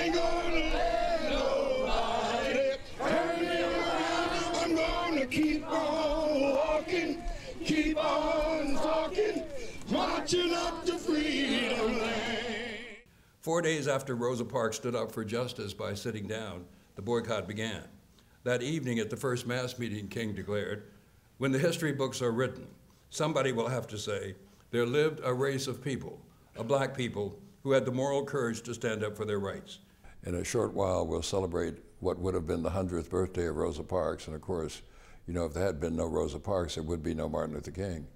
ain't gonna let nobody turn me around. I'm gonna keep on walking, keep on talking, marching up to freedom land. 4 days after Rosa Parks stood up for justice by sitting down, the boycott began. That evening at the first mass meeting, King declared, "When the history books are written, somebody will have to say, there lived a race of people, a black people, who had the moral courage to stand up for their rights." In a short while, we'll celebrate what would have been the 100th birthday of Rosa Parks. And of course, you know, if there had been no Rosa Parks, there would be no Martin Luther King.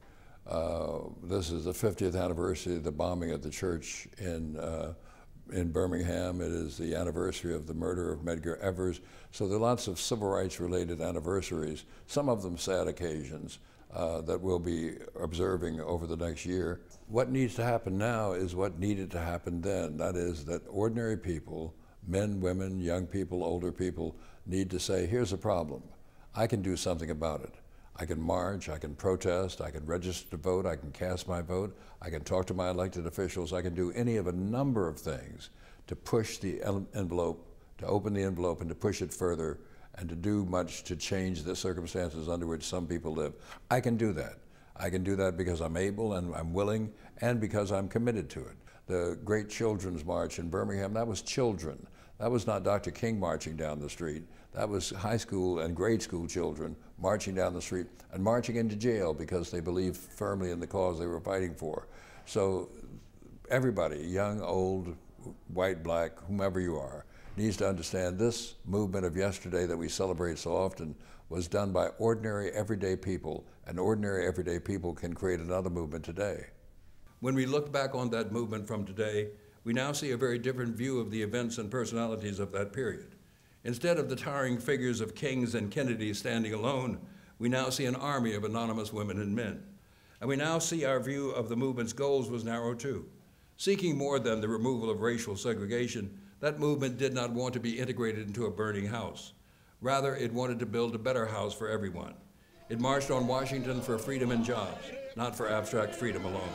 This is the 50th anniversary of the bombing of the church in Birmingham. It is the anniversary of the murder of Medgar Evers. So there are lots of civil rights related anniversaries, some of them sad occasions, that we'll be observing over the next year. What needs to happen now is what needed to happen then. That is that ordinary people, men, women, young people, older people, need to say, here's a problem. I can do something about it. I can march, I can protest, I can register to vote, I can cast my vote, I can talk to my elected officials, I can do any of a number of things to push the envelope, to open the envelope and to push it further and to do much to change the circumstances under which some people live. I can do that. I can do that because I'm able and I'm willing and because I'm committed to it. The great Children's March in Birmingham, that was children. That was not Dr. King marching down the street. That was high school and grade school children marching down the street and marching into jail because they believed firmly in the cause they were fighting for. So everybody, young, old, white, black, whomever you are, needs to understand this movement of yesterday that we celebrate so often was done by ordinary, everyday people, and ordinary, everyday people can create another movement today. When we look back on that movement from today, we now see a very different view of the events and personalities of that period. Instead of the towering figures of Kings and Kennedys standing alone, we now see an army of anonymous women and men. And we now see our view of the movement's goals was narrow too. Seeking more than the removal of racial segregation, that movement did not want to be integrated into a burning house. Rather, it wanted to build a better house for everyone. It marched on Washington for freedom and jobs, not for abstract freedom alone.